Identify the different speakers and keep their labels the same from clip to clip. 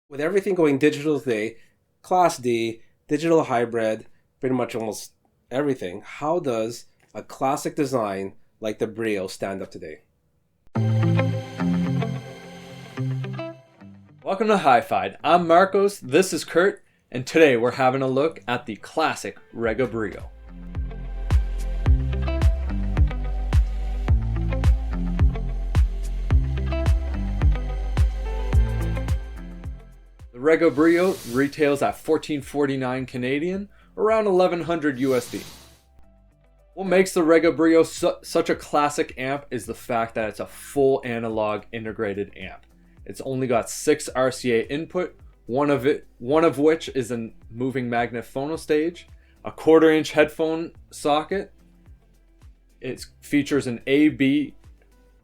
Speaker 1: With everything going digital today, Class D, digital hybrid, pretty much almost everything, how does a classic design like the Brio stand up today?
Speaker 2: Welcome to Hi-Fi. I'm Marcos, this is Kurt, and today we're having a look at the classic Rega Brio. The Rega Brio retails at $14.49 Canadian, around $1,100 USD. What makes the Rega Brio such a classic amp is the fact that it's a full analog integrated amp. It's only got 6 RCA input, one of which is a moving magnet phono stage, a 1/4-inch headphone socket. It features an AB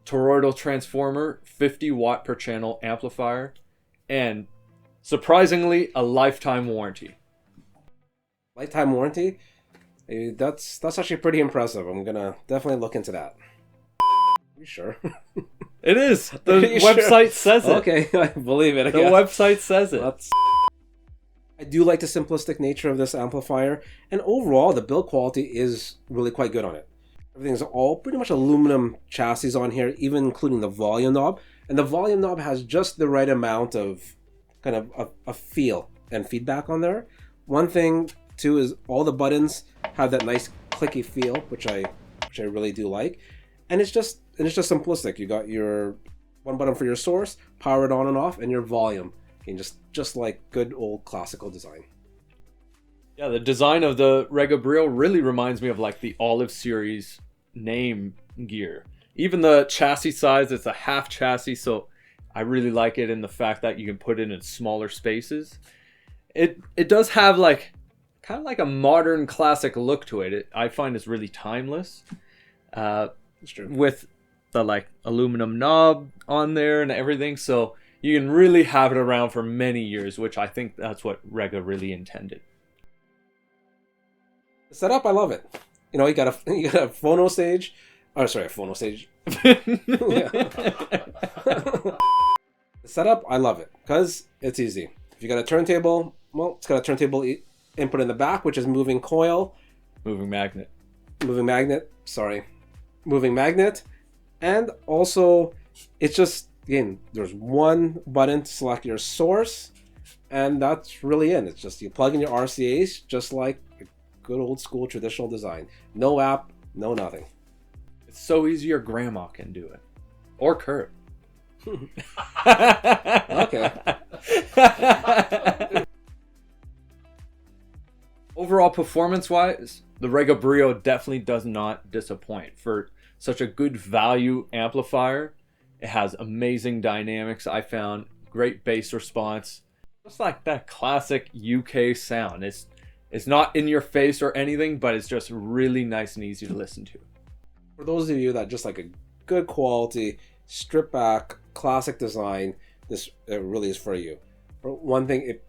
Speaker 2: toroidal transformer, 50 watt per channel amplifier, and surprisingly, a lifetime warranty.
Speaker 1: Lifetime warranty? That's actually pretty impressive. I'm gonna definitely look into that. You sure?
Speaker 2: It is. The website says it.
Speaker 1: Okay, I believe it.
Speaker 2: The website says it.
Speaker 1: I do like the simplistic nature of this amplifier, and overall, the build quality is really quite good on it. Everything's all pretty much aluminum chassis on here, even including the volume knob. And the volume knob has just the right amount of kind of a feel and feedback on there. One thing too is all the buttons have that nice clicky feel, which I really do like. And it's just simplistic. You got your one button for your source, power it on and off, and your volume. And just like good old classical design.
Speaker 2: Yeah, the design of the Rega Brio really reminds me of like the Olive series name gear. Even the chassis size, it's a half chassis, so I really like it in the fact that you can put it in smaller spaces. It does have like kind of like a modern classic look to it. I find it's really timeless.
Speaker 1: That's true.
Speaker 2: With the like aluminum knob on there and everything, so you can really have it around for many years, which I think that's what Rega really intended.
Speaker 1: The setup, I love it. You know, you got a phono stage. Oh, sorry, a phono stage. The setup, I love it because it's easy. If you got a turntable, well, it's got a turntable input in the back, which is moving coil,
Speaker 2: moving magnet,
Speaker 1: and also it's just, again, there's one button to select your source, and that's really it. It's just you plug in your RCAs, just like a good old school traditional design. No app, no nothing.
Speaker 2: It's so easy your grandma can do it, or Kurt.
Speaker 1: Okay.
Speaker 2: Overall, performance-wise, the Rega Brio definitely does not disappoint. For such a good value amplifier, it has amazing dynamics, I found, great bass response. Just like that classic UK sound. It's not in your face or anything, but it's just really nice and easy to listen to.
Speaker 1: For those of you that just like a good quality, stripped back, classic design, it really is for you. For one thing, it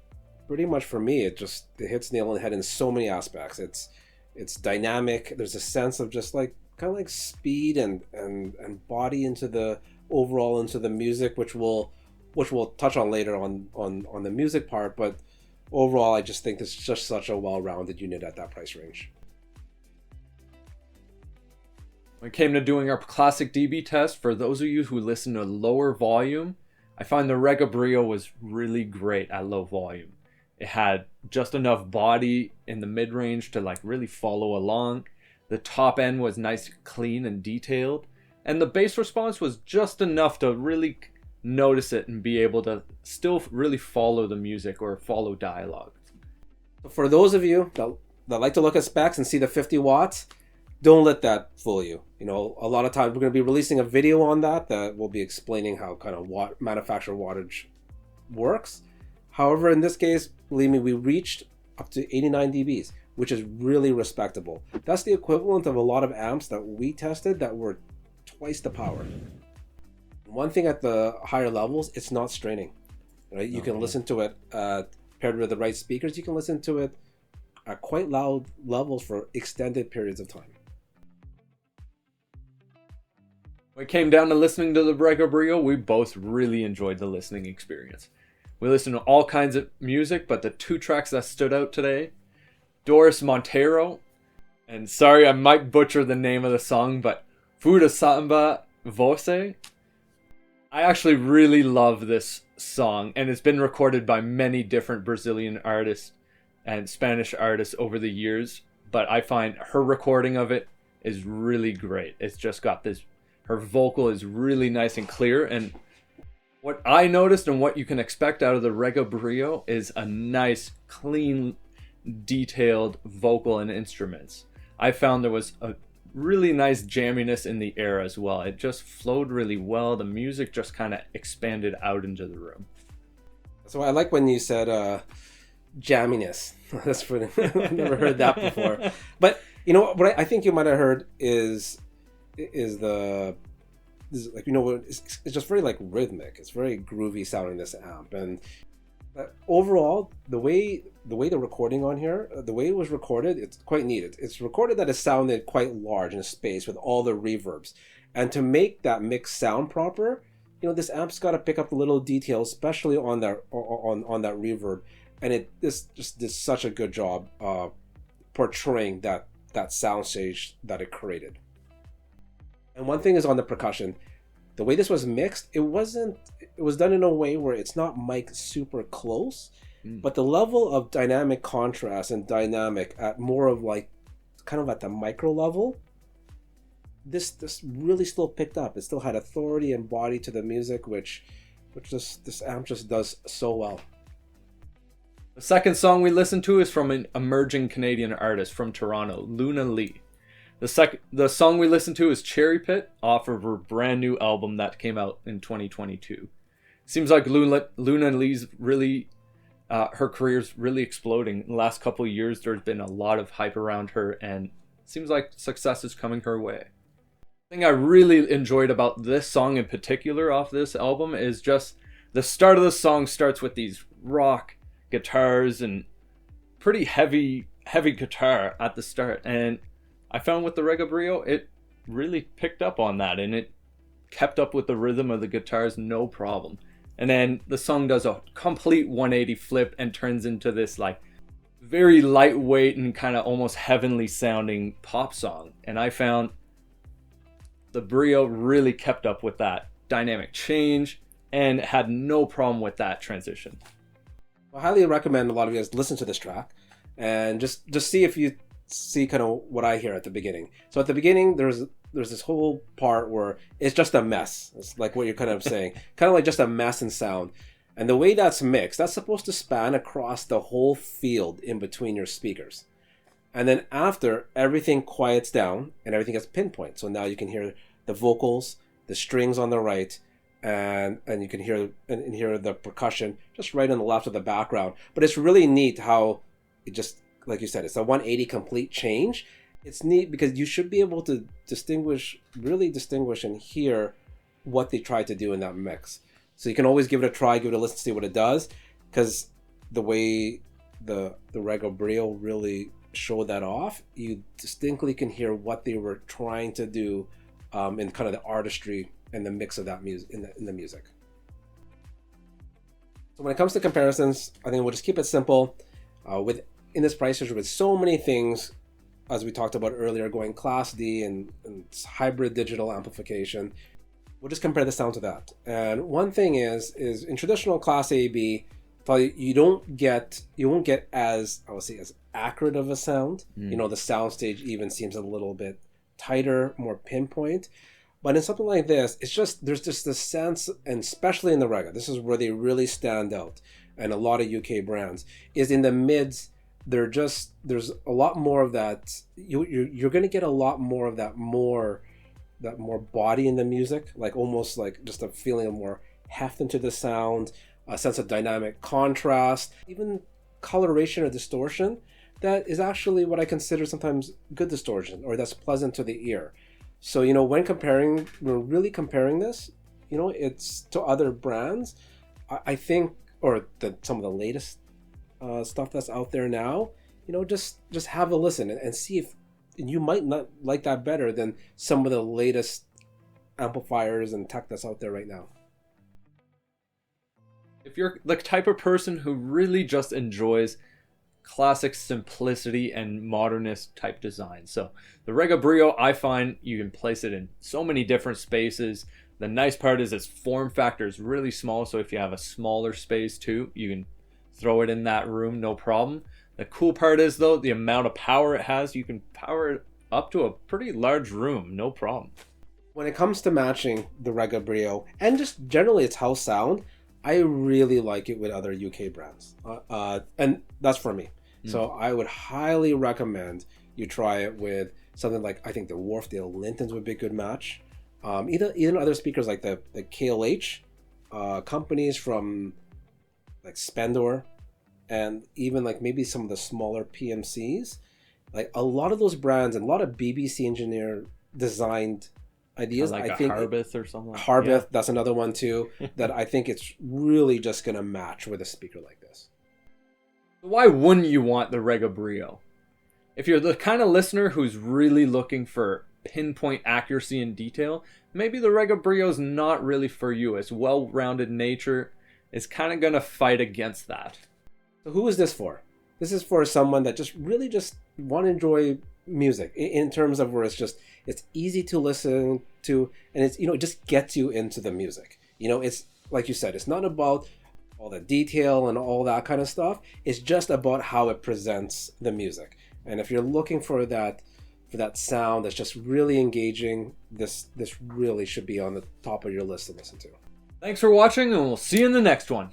Speaker 1: pretty much for me, it hits nail on the head in so many aspects. It's dynamic. There's a sense of just like kind of like speed and body into the overall into the music, which we'll touch on later on the music part. But overall, I just think it's just such a well-rounded unit at that price range.
Speaker 2: When it came to doing our classic dB test, for those of you who listen to lower volume, I find the Rega Brio was really great at low volume. It had just enough body in the mid-range to like really follow along. The top end was nice, clean, and detailed. And the bass response was just enough to really notice it and be able to still really follow the music or follow dialogue.
Speaker 1: For those of you that like to look at specs and see the 50 watts, don't let that fool you. You know, a lot of times we're going to be releasing a video on that will be explaining how kind of manufacturer wattage works. However, in this case, believe me, we reached up to 89 dBs, which is really respectable. That's the equivalent of a lot of amps that we tested that were twice the power. One thing at the higher levels, it's not straining. Right? You can listen to it paired with the right speakers. You can listen to it at quite loud levels for extended periods of time.
Speaker 2: When it came down to listening to the Rega Brio, we both really enjoyed the listening experience. We listen to all kinds of music, but the two tracks that stood out today, Doris Montero, and sorry I might butcher the name of the song, but Fuda Samba Voce. I actually really love this song, and it's been recorded by many different Brazilian artists and Spanish artists over the years, but I find her recording of it is really great. It's just got this, her vocal is really nice and clear, and what I noticed and what you can expect out of the Rega Brio is a nice, clean, detailed vocal and instruments. I found there was a really nice jamminess in the air as well. It just flowed really well. The music just kind of expanded out into the room.
Speaker 1: So I like when you said jamminess. That's pretty. I've never heard that before. But you know what I think you might have heard is like, you know, it's just very like rhythmic. It's very groovy sounding, this amp. And overall, the way the recording on here, the way it was recorded, it's quite neat. It's recorded that it sounded quite large in a space with all the reverbs. And to make that mix sound proper, you know, this amp's got to pick up the little details, especially on that reverb. And this just did such a good job portraying that soundstage that it created. And one thing is on the percussion, the way this was mixed, it was done in a way where it's not mic'd super close, but the level of dynamic contrast and dynamic at more of like kind of at the micro level, this really still picked up. It still had authority and body to the music, which this amp just does so well.
Speaker 2: The second song we listened to is from an emerging Canadian artist from Toronto, Luna Lee. The song we listened to is Cherry Pit, off of her brand new album that came out in 2022. Seems like Luna Lee's really, her career's really exploding. In the last couple of years, there's been a lot of hype around her, and it seems like success is coming her way. The thing I really enjoyed about this song in particular off this album is just the start of the song starts with these rock guitars and pretty heavy guitar at the start, and I found with the Rega Brio, it really picked up on that, and it kept up with the rhythm of the guitars, no problem. And then the song does a complete 180 flip and turns into this like very lightweight and kind of almost heavenly sounding pop song. And I found the Brio really kept up with that dynamic change and had no problem with that transition.
Speaker 1: I highly recommend a lot of you guys listen to this track and just see if you see kind of what I hear at the beginning. So at the beginning, there's this whole part where it's just a mess. It's like what you're kind of saying, kind of like just a mess in sound. And the way that's mixed, that's supposed to span across the whole field in between your speakers. And then after, everything quiets down and everything gets pinpoint. So now you can hear the vocals, the strings on the right, and you can hear the percussion just right on the left of the background. But it's really neat how it just, like you said, it's a 180 complete change. It's neat because you should be able to distinguish and hear what they tried to do in that mix. So you can always give it a try, give it a listen, see what it does, because the way the Rega Brio really showed that off, you distinctly can hear what they were trying to do in kind of the artistry and the mix of that music in the music. So when it comes to comparisons, I think we'll just keep it simple. In this price range with so many things, as we talked about earlier, going Class D and hybrid digital amplification, we'll just compare the sound to that. And one thing is in traditional Class A/B, you won't get as, I would say, as accurate of a sound. You know, the soundstage even seems a little bit tighter, more pinpoint. But in something like this, there's just this sense, and especially in the Rega, this is where they really stand out, and a lot of UK brands, is in the mids. There's a lot more of that. You're going to get a lot more of that more body in the music, like almost like just a feeling of more heft into the sound, a sense of dynamic contrast, even coloration or distortion that is actually what I consider sometimes good distortion, or that's pleasant to the ear. So, you know, when we're really comparing this, you know, it's to other brands, I think, or some of the latest stuff that's out there now, you know, just have a listen and see if you might not like that better than some of the latest amplifiers and tech that's out there right now.
Speaker 2: If you're the type of person who really just enjoys classic simplicity and modernist type design, so the Rega Brio, I find you can place it in so many different spaces. The nice part is its form factor is really small, so if you have a smaller space too, you can throw it in that room, no problem. The cool part is though, the amount of power it has, you can power it up to a pretty large room, no problem.
Speaker 1: When it comes to matching the Rega Brio and just generally its house sound, I really like it with other UK brands, and that's for me. So I would highly recommend you try it with something like, I think the Wharfdale Lintons would be a good match. Even other speakers like the KLH companies from like Spendor, and even like maybe some of the smaller PMCs. Like a lot of those brands and a lot of BBC engineer designed ideas.
Speaker 2: Like
Speaker 1: I
Speaker 2: a
Speaker 1: think
Speaker 2: Harbeth or something.
Speaker 1: Harbeth,
Speaker 2: Yeah.
Speaker 1: that's another one too, that I think it's really just going to match with a speaker like this.
Speaker 2: Why wouldn't you want the Rega Brio? If you're the kind of listener who's really looking for pinpoint accuracy and detail, maybe the Rega Brio is not really for you. Its well-rounded nature is kind of going to fight against that.
Speaker 1: So who is this for? This is for someone that just really just want to enjoy music in terms of where it's easy to listen to, and it's, it just gets you into the music. It's like you said, it's not about all the detail and all that kind of stuff. It's just about how it presents the music. And if you're looking for that sound that's just really engaging, this really should be on the top of your list to listen to.
Speaker 2: Thanks for watching, and we'll see you in the next one.